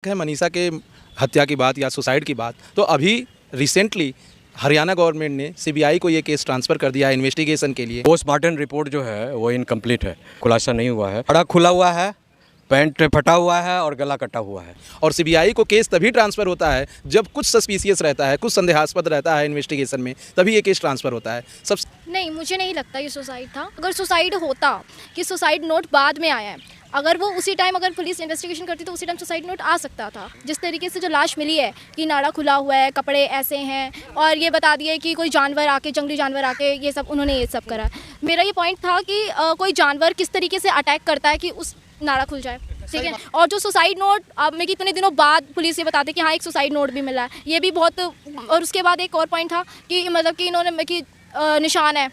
है मनीषा के हत्या की बात या सुसाइड की बात, तो अभी रिसेंटली हरियाणा गवर्नमेंट ने सीबीआई को ये केस ट्रांसफ़र कर दिया है इन्वेस्टिगेशन के लिए। पोस्टमार्टम रिपोर्ट जो है वो इनकम्प्लीट है, खुलासा नहीं हुआ है। बड़ा खुला हुआ है, पैंट फटा हुआ है और गला कटा हुआ है। और सीबीआई को केस तभी ट्रांसफ़र होता है जब कुछ सस्पिशियस रहता है, कुछ संदेहास्पद रहता है इन्वेस्टिगेशन में, तभी ये केस ट्रांसफ़र होता है। नहीं, मुझे नहीं लगता ये सुसाइड था। अगर सुसाइड होता कि सुसाइड नोट बाद में आया है, अगर वो उसी टाइम अगर पुलिस इन्वेस्टिगेशन करती तो उसी टाइम सुसाइड नोट आ सकता था। जिस तरीके से जो लाश मिली है कि नाड़ा खुला हुआ है, कपड़े ऐसे हैं और ये बता दिए कि कोई जानवर आके, जंगली जानवर आके ये सब उन्होंने ये सब करा। मेरा ये पॉइंट था कि कोई जानवर किस तरीके से अटैक करता है कि उस नाड़ा खुल जाए, ठीक है। और जो सुसाइड नोट अब में कितने दिनों बाद पुलिस ये बताते कि हाँ एक सुसाइड नोट भी मिला है, ये भी बहुत। और उसके बाद एक और पॉइंट था कि मतलब कि इन्होंने कि निशान है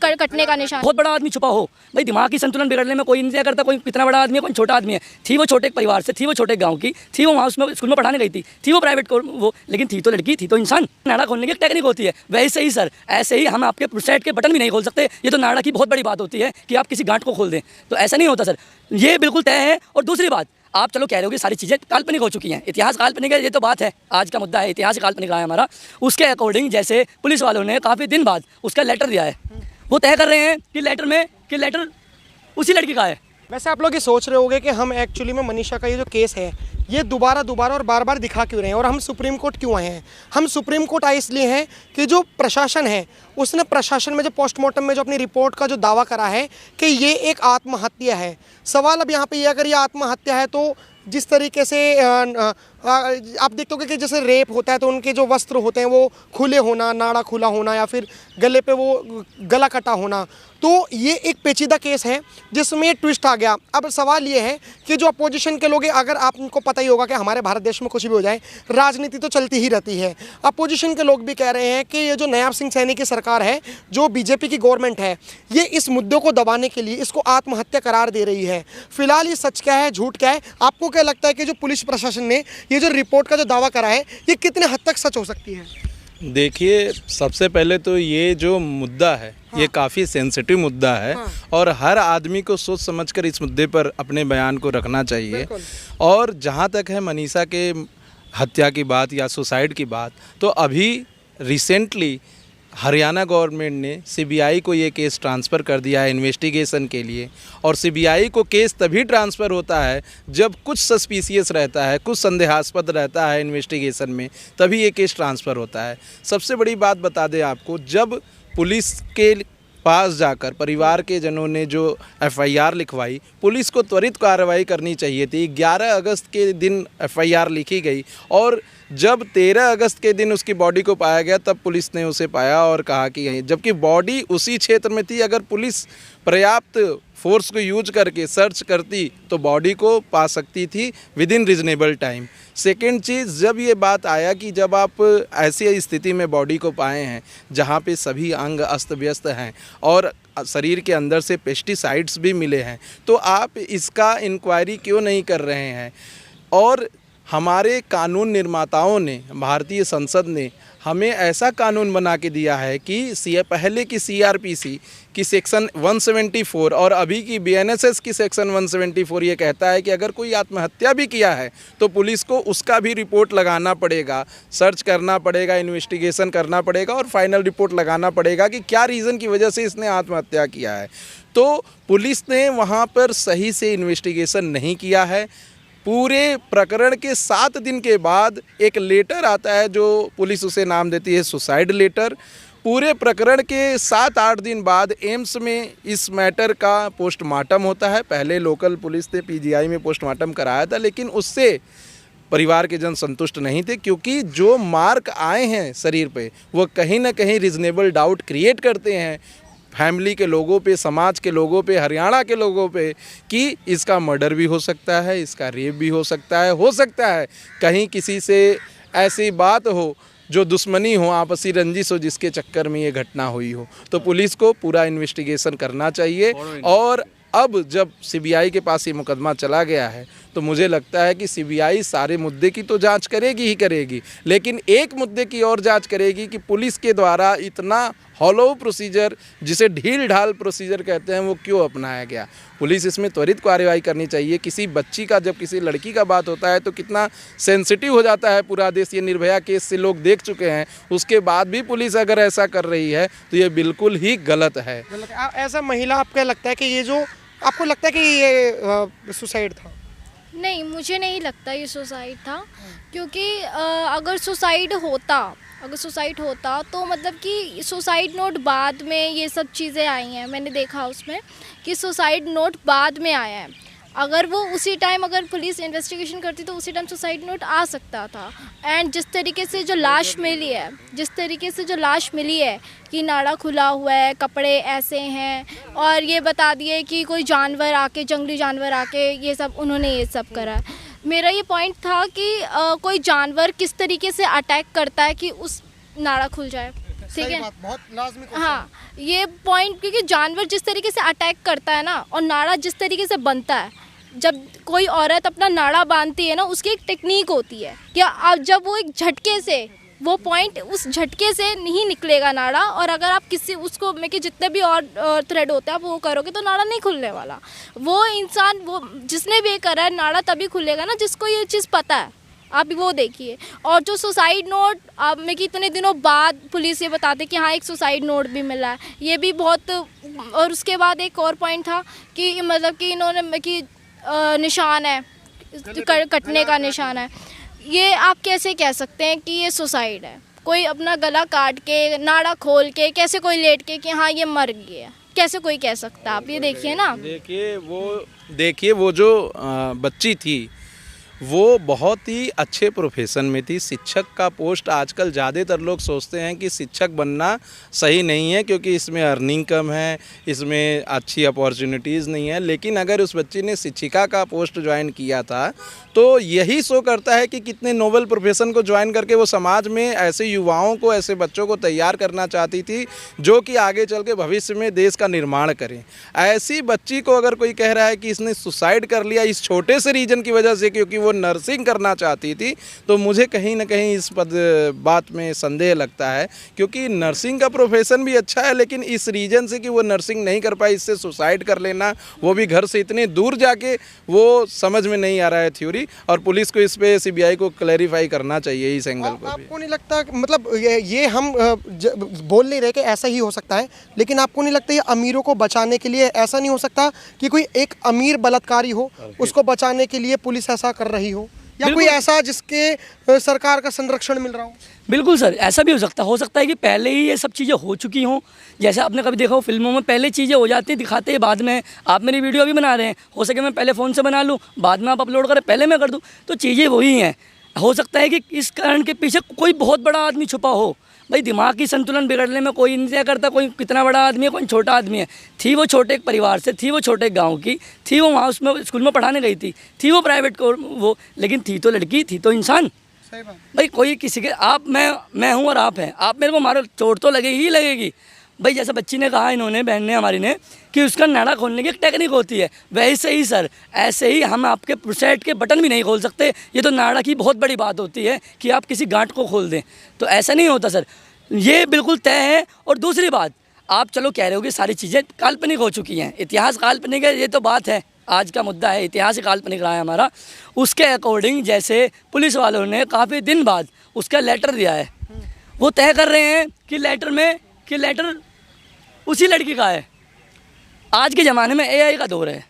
कटने का निशान। बहुत बड़ा आदमी छुपा हो, भाई दिमाग की संतुलन बिगड़ने में कोई इंतजार करता, कोई कितना बड़ा आदमी है, कोई छोटा आदमी है। थी वो छोटे परिवार से, थी वो छोटे गांव की, थी वो वहाँ उसमें स्कूल में पढ़ाने गई थी वो प्राइवेट को वो, लेकिन थी तो लड़की, थी तो इंसान। नाड़ा खोलने की एक टेक्निक होती है, वैसे ही सर ऐसे ही हम आपके सेट के बटन भी नहीं खोल सकते। ये तो नाड़ा की बहुत बड़ी बात होती है कि आप किसी गांठ को खोल दें, तो ऐसा नहीं होता सर, ये बिल्कुल तय है। और दूसरी बात, आप चलो कह रहे हो कि सारी चीज़ें काल्पनिक हो चुकी हैं, इतिहास काल्पनिक है, ये तो बात है, आज का मुद्दा है इतिहास काल्पनिक रहा है हमारा। उसके अकॉर्डिंग जैसे पुलिस वालों ने काफ़ी दिन बाद उसका लेटर दिया है, वो तय कर रहे हैं कि लेटर उसी लड़की का है। वैसे आप लोग ये सोच रहे होंगे कि हम एक्चुअली में मनीषा का ये जो केस है ये दोबारा और बार दिखा क्यों रहे हैं और हम सुप्रीम कोर्ट क्यों आए हैं। हम सुप्रीम कोर्ट आए इसलिए हैं कि जो प्रशासन है उसने प्रशासन में जो पोस्टमार्टम में जो अपनी रिपोर्ट का जो दावा करा है कि ये एक आत्महत्या है। सवाल अब यहाँ पे ये अगर ये आत्महत्या है तो जिस तरीके से आप देखते हो कि जैसे रेप होता है तो उनके जो वस्त्र होते हैं वो खुले होना, नाड़ा खुला होना या फिर गले पे वो गला कटा होना, तो ये एक पेचीदा केस है जिसमें ट्विस्ट आ गया। अब सवाल ये है कि जो अपोजिशन के लोग हैं, अगर आपको पता ही होगा कि हमारे भारत देश में कुछ भी हो जाए राजनीति तो चलती ही रहती है। अपोजिशन के लोग भी कह रहे हैं कि ये जो नयाब सिंह सैनी की सरकार है, जो बीजेपी की गवर्नमेंट है, ये इस मुद्दे को दबाने के लिए इसको आत्महत्या करार दे रही है। फिलहाल ये सच क्या है, झूठ क्या है, आपको क्या लगता है कि जो पुलिस प्रशासन ने ये जो रिपोर्ट का जो दावा करा है ये कितने हद तक सच हो सकती है? देखिए, सबसे पहले तो ये जो मुद्दा है ये काफ़ी सेंसिटिव मुद्दा है और हर आदमी को सोच समझकर इस मुद्दे पर अपने बयान को रखना चाहिए। और जहाँ तक है मनीषा के हत्या की बात या सुसाइड की बात, तो अभी रिसेंटली हरियाणा गवर्नमेंट ने सीबीआई को ये केस ट्रांसफ़र कर दिया है इन्वेस्टिगेशन के लिए। और सीबीआई को केस तभी ट्रांसफ़र होता है जब कुछ सस्पिशियस रहता है, कुछ संदेहास्पद रहता है इन्वेस्टिगेशन में, तभी ये केस ट्रांसफ़र होता है। सबसे बड़ी बात बता दें आपको, जब पुलिस के पास जाकर परिवार के जनों ने जो एफआईआर लिखवाई, पुलिस को त्वरित कार्रवाई करनी चाहिए थी। 11 अगस्त के दिन एफआईआर लिखी गई और जब 13 अगस्त के दिन उसकी बॉडी को पाया गया तब पुलिस ने उसे पाया और कहा कि यहीं, जबकि बॉडी उसी क्षेत्र में थी। अगर पुलिस पर्याप्त फोर्स को यूज करके सर्च करती तो बॉडी को पा सकती थी within reasonable time. Second चीज़, जब ये बात आया कि जब आप ऐसी स्थिति में बॉडी को पाए हैं जहाँ पे सभी अंग अस्त व्यस्त हैं और शरीर के अंदर से पेस्टिसाइड्स भी मिले हैं, तो आप इसका इंक्वायरी क्यों नहीं कर रहे हैं? और हमारे कानून निर्माताओं ने, भारतीय संसद ने हमें ऐसा कानून बना के दिया है कि पहले की सीआरपीसी की सेक्शन 174 और अभी की बीएनएसएस की सेक्शन 174 ये कहता है कि अगर कोई आत्महत्या भी किया है तो पुलिस को उसका भी रिपोर्ट लगाना पड़ेगा, सर्च करना पड़ेगा, इन्वेस्टिगेशन करना पड़ेगा और फाइनल रिपोर्ट लगाना पड़ेगा कि क्या रीज़न की वजह से इसने आत्महत्या किया है। तो पुलिस ने वहाँ पर सही से इन्वेस्टिगेशन नहीं किया है। पूरे प्रकरण के 7 दिन के बाद एक लेटर आता है जो पुलिस उसे नाम देती है सुसाइड लेटर। पूरे प्रकरण के 7-8 दिन बाद एम्स में इस मैटर का पोस्टमार्टम होता है। पहले लोकल पुलिस ने पीजीआई में पोस्टमार्टम कराया था, लेकिन उससे परिवार के जन संतुष्ट नहीं थे क्योंकि जो मार्क आए हैं शरीर पे वो कहीं ना कहीं रीजनेबल डाउट क्रिएट करते हैं फैमिली के लोगों पे, समाज के लोगों पे, हरियाणा के लोगों पे कि इसका मर्डर भी हो सकता है, इसका रेप भी हो सकता है कहीं किसी से ऐसी बात हो जो दुश्मनी हो, आपसी रंजिश हो, जिसके चक्कर में ये घटना हुई हो। तो पुलिस को पूरा इन्वेस्टिगेशन करना चाहिए। और अब जब सीबीआई के पास ये मुकदमा चला गया है तो मुझे लगता है कि सीबीआई सारे मुद्दे की तो जांच करेगी ही करेगी, लेकिन एक मुद्दे की और जांच करेगी कि पुलिस के द्वारा इतना हॉलो प्रोसीजर, जिसे ढील ढाल प्रोसीजर कहते हैं, वो क्यों अपनाया गया? पुलिस इसमें त्वरित कार्रवाई करनी चाहिए। किसी बच्ची का, जब किसी लड़की का बात होता है तो कितना सेंसिटिव हो जाता है पूरा देश। ये निर्भया केस से लोग देख चुके हैं, उसके बाद भी पुलिस अगर ऐसा कर रही है तो ये बिल्कुल ही गलत है। ऐसा महिला आपको लगता है कि ये जो आपको लगता है कि ये सुसाइड था? नहीं, मुझे नहीं लगता ये सुसाइड था, क्योंकि अगर सुसाइड होता तो मतलब कि सुसाइड नोट बाद में ये सब चीज़ें आई हैं। मैंने देखा उसमें कि सुसाइड नोट बाद में आया है। अगर वो उसी टाइम अगर पुलिस इन्वेस्टिगेशन करती तो उसी टाइम सुसाइड नोट आ सकता था। एंड जिस तरीके से जो लाश मिली है कि नाड़ा खुला हुआ है, कपड़े ऐसे हैं, और ये बता दिए कि कोई जानवर आके, जंगली जानवर आके उन्होंने ये सब करा। मेरा ये पॉइंट था कि कोई जानवर किस तरीके से अटैक करता है कि उस नाड़ा खुल जाए, ठीक है। बहुत लाजमी क्वेश्चन। हाँ, ये पॉइंट, क्योंकि जानवर जिस तरीके से अटैक करता है ना, और नाड़ा जिस तरीके से बनता है, जब कोई औरत अपना नाड़ा बांधती है ना, उसकी एक टेक्निक होती है कि अब जब वो एक झटके से, वो पॉइंट उस झटके से नहीं निकलेगा नाड़ा, और अगर आप किसी उसको में कि जितने भी और थ्रेड होते हैं आप वो करोगे तो नाड़ा नहीं खुलने वाला। वो इंसान, वो जिसने भी ये करा है, नाड़ा तभी खुलेगा ना जिसको ये चीज़ पता है। आप वो देखिए। और जो सुसाइड नोट अब में कि इतने दिनों बाद पुलिस ये बताते कि हाँ एक सुसाइड नोट भी मिला है, ये भी बहुत। और उसके बाद एक और पॉइंट था कि मतलब कि इन्होंने कि निशान है, कटने का निशान है। ये आप कैसे कह सकते हैं कि ये सुसाइड है? कोई अपना गला काट के, नाड़ा खोल के, कैसे कोई लेट के कि हाँ ये मर गया, कैसे कोई कह सकता है? आप ये देखिए ना। देखिए वो जो बच्ची थी वो बहुत ही अच्छे प्रोफेशन में थी। शिक्षक का पोस्ट आजकल ज़्यादातर लोग सोचते हैं कि शिक्षक बनना सही नहीं है क्योंकि इसमें अर्निंग कम है, इसमें अच्छी अपॉर्चुनिटीज़ नहीं है। लेकिन अगर उस बच्ची ने शिक्षिका का पोस्ट ज्वाइन किया था तो यही शो करता है कि कितने नोबल प्रोफेशन को ज्वाइन करके वो समाज में ऐसे युवाओं को, ऐसे बच्चों को तैयार करना चाहती थी जो कि आगे चल के भविष्य में देश का निर्माण करें। ऐसी बच्ची को अगर कोई कह रहा है कि इसने सुसाइड कर लिया इस छोटे से रीज़न की वजह से क्योंकि वो नर्सिंग करना चाहती थी, तो मुझे कहीं ना कहीं इस बात में संदेह लगता है। क्योंकि नर्सिंग का प्रोफेशन भी अच्छा है, लेकिन इस रीजन से कि वो नर्सिंग नहीं कर पाई इससे सुसाइड कर लेना, वो भी घर से इतने दूर जाके, वो समझ में नहीं आ रहा है थ्योरी। और पुलिस को इस पे सीबीआई को क्लैरिफाई करना चाहिए इस एंगल को भी। आपको नहीं लगता, मतलब ये हम बोल नहीं रहे कि ऐसा ही हो सकता है, लेकिन आपको नहीं लगता ये अमीरों को बचाने के लिए ऐसा नहीं हो सकता कि कोई एक अमीर बलात्कारी हो, उसको बचाने के लिए पुलिस ऐसा कर रही हो, या कोई ऐसा जिसके सरकार का संरक्षण मिल रहा हो? बिल्कुल सर, ऐसा भी हो सकता है कि पहले ही ये सब चीज़ें हो चुकी हों। जैसे आपने कभी देखा हो फिल्मों में पहले चीज़ें हो जाती हैं, दिखाते हैं बाद में। आप मेरी वीडियो भी बना रहे हैं, हो सके मैं पहले फ़ोन से बना लूँ, बाद में आप अपलोड करें, पहले मैं कर दूँ, तो चीज़ें वही हैं। हो सकता है कि इस कारण के पीछे कोई बहुत बड़ा आदमी छुपा हो। भाई दिमागी संतुलन बिगड़ने में कोई इंतजार करता, कोई कितना बड़ा आदमी है, कोई छोटा आदमी है। थी वो छोटे एक परिवार से, थी वो छोटे गांव की, थी वो वहाँ उसमें स्कूल में पढ़ाने गई थी वो प्राइवेट को वो, लेकिन थी तो लड़की, थी तो इंसान। सही बात। भाई कोई किसी के, आप मैं हूँ और आप हैं, आप मेरे को मारो, चोट तो लगेगी ही लगेगी। भाई जैसे बच्ची ने कहा, इन्होंने, बहन ने हमारी ने, कि उसका नाड़ा खोलने की एक टेक्निक होती है, वैसे ही सर ऐसे ही हम आपके सेट के बटन भी नहीं खोल सकते। ये तो नाड़ा की बहुत बड़ी बात होती है कि आप किसी गांठ को खोल दें, तो ऐसा नहीं होता सर, ये बिल्कुल तय है। और दूसरी बात, आप चलो कह रहे हो कि सारी चीज़ें काल्पनिक हो चुकी हैं, इतिहास काल्पनिक है, ये तो बात है, आज का मुद्दा है इतिहास काल्पनिक रहा है हमारा। उसके अकॉर्डिंग जैसे पुलिस वालों ने काफ़ी दिन बाद उसका लेटर दिया है, वो तय कर रहे हैं कि लेटर उसी लड़की का है। आज के ज़माने में AI का दौर है,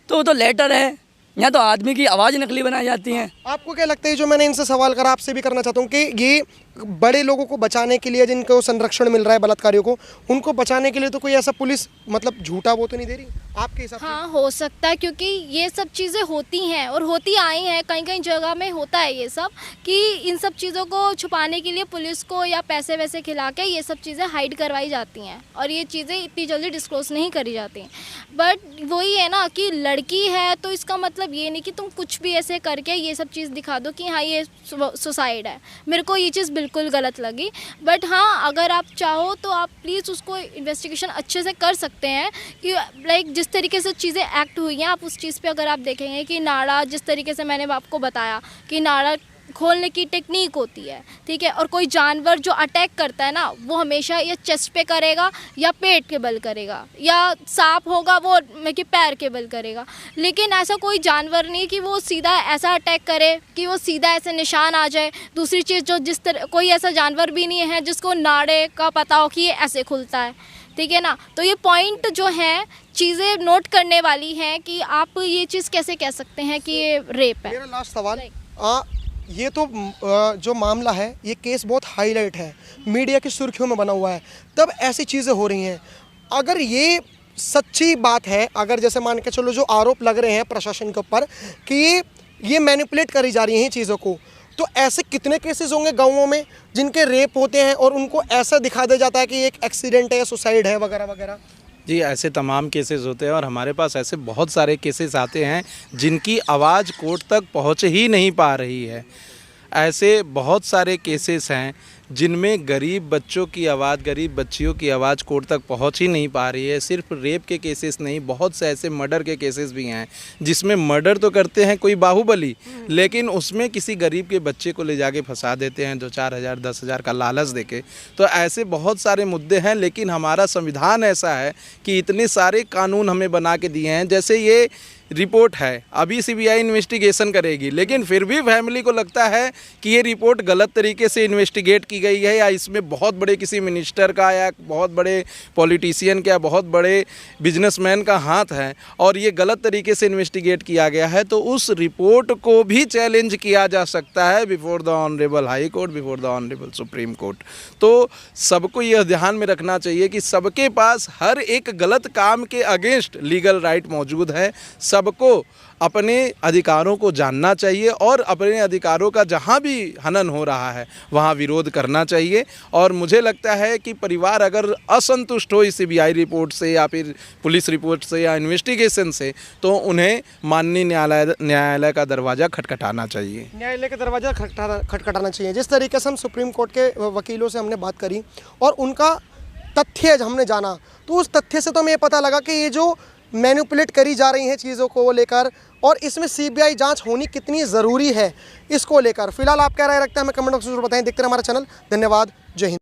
तो वो तो लेटर है, यहाँ तो आदमी की आवाज़ नकली बनाई जाती हैं। आपको क्या लगता है, जो मैंने इनसे सवाल करा आपसे भी करना चाहता हूँ, कि ये बड़े लोगों को बचाने के लिए, जिनको संरक्षण मिल रहा है बलात्कारियों को, उनको बचाने के लिए तो कोई ऐसा पुलिस मतलब झूठा वो तो नहीं दे रही आपके हिसाब से? हाँ, हो सकता है, क्योंकि ये सब चीज़ें होती हैं और होती आई हैं, कहीं कहीं जगह में होता है ये सब, कि इन सब चीज़ों को छुपाने के लिए पुलिस को या पैसे वैसे खिला के ये सब चीज़ें हाइड करवाई जाती हैं और ये चीज़ें इतनी जल्दी डिस्क्लोज नहीं करी जाती। बट वही है ना कि लड़की है तो इसका मतलब ये नहीं कि तुम कुछ भी ऐसे करके ये सब चीज़ दिखा दो कि हाँ ये सुसाइड है। मेरे को ये चीज़ बिल्कुल गलत लगी। बट हाँ, अगर आप चाहो तो आप प्लीज़ उसको इन्वेस्टिगेशन अच्छे से कर सकते हैं कि लाइक जिस तरीके से चीज़ें एक्ट हुई हैं, आप उस चीज़ पे अगर आप देखेंगे कि नाड़ा, जिस तरीके से मैंने आपको बताया कि नाड़ा खोलने की टेक्निक होती है, ठीक है। और कोई जानवर जो अटैक करता है ना, वो हमेशा या चेस्ट पे करेगा या पेट के बल करेगा, या सांप होगा वो कि पैर के बल करेगा। लेकिन ऐसा कोई जानवर नहीं कि वो सीधा ऐसा अटैक करे कि वो सीधा ऐसे निशान आ जाए। दूसरी चीज़, जो जिस तरह कोई ऐसा जानवर भी नहीं है जिसको नाड़े का पता हो कि ये ऐसे खुलता है, ठीक है ना। तो ये पॉइंट जो है, चीज़ें नोट करने वाली हैं कि आप ये चीज़ कैसे कह सकते हैं कि ये रेप है। मेरा लास्ट सवाल, ये तो जो मामला है, ये केस बहुत हाईलाइट है, मीडिया की सुर्खियों में बना हुआ है, तब ऐसी चीज़ें हो रही हैं। अगर ये सच्ची बात है, अगर जैसे मान के चलो जो आरोप लग रहे हैं प्रशासन के ऊपर कि ये मैनिपुलेट करी जा रही हैं चीज़ों को, तो ऐसे कितने केसेस होंगे गाँवों में जिनके रेप होते हैं और उनको ऐसा दिखा दिया जाता है कि एक एक्सीडेंट है, सुसाइड है वगैरह वगैरह? जी, ऐसे तमाम केसेस होते हैं और हमारे पास ऐसे बहुत सारे केसेस आते हैं जिनकी आवाज़ कोर्ट तक पहुंच ही नहीं पा रही है। ऐसे बहुत सारे केसेस हैं जिनमें गरीब बच्चों की आवाज़, गरीब बच्चियों की आवाज़ कोर्ट तक पहुंच ही नहीं पा रही है। सिर्फ रेप के केसेस नहीं, बहुत से ऐसे मर्डर के केसेस भी हैं जिसमें मर्डर तो करते हैं कोई बाहुबली, लेकिन उसमें किसी गरीब के बच्चे को ले जाके फंसा देते हैं 2-4 हज़ार 10 हज़ार का लालच देके। तो ऐसे बहुत सारे मुद्दे हैं, लेकिन हमारा संविधान ऐसा है कि इतने सारे कानून हमें बना के दिए हैं। जैसे ये रिपोर्ट है, अभी सीबीआई इन्वेस्टिगेशन करेगी, लेकिन फिर भी फैमिली को लगता है कि ये रिपोर्ट गलत तरीके से इन्वेस्टिगेट की गई है, या इसमें बहुत बड़े किसी मिनिस्टर का या बहुत बड़े पॉलिटिशियन का या बहुत बड़े बिजनेसमैन का हाथ है और ये गलत तरीके से इन्वेस्टिगेट किया गया है। तो उस रिपोर्ट को भी चैलेंज किया जा सकता है before the honourable high court, before the honourable supreme court. तो सबको यह ध्यान में रखना चाहिए कि सबके पास हर एक गलत काम के अगेंस्ट लीगल राइट मौजूद है। सबको अपने अधिकारों को जानना चाहिए और अपने अधिकारों का जहां भी हनन हो रहा है वहां विरोध करना चाहिए। और मुझे लगता है कि परिवार अगर असंतुष्ट हो इस सीबीआई रिपोर्ट से या फिर पुलिस रिपोर्ट से या इन्वेस्टिगेशन से, तो उन्हें माननीय न्यायालय का दरवाज़ा खटखटाना चाहिए। न्यायालय का दरवाज़ा खटखटाना चाहिए। जिस तरीके से हम सुप्रीम कोर्ट के वकीलों से हमने बात करी और उनका तथ्य हमने जाना, तो उस तथ्य से तो हमें ये पता लगा कि ये जो मैनिपुलेट करी जा रही हैं चीज़ों को लेकर, और इसमें सीबीआई जांच होनी कितनी ज़रूरी है इसको लेकर। फिलहाल आप क्या राय रखते हैं हमें कमेंट बॉक्स में बताएं। देखते रहे हमारा चैनल। धन्यवाद। जय हिंद।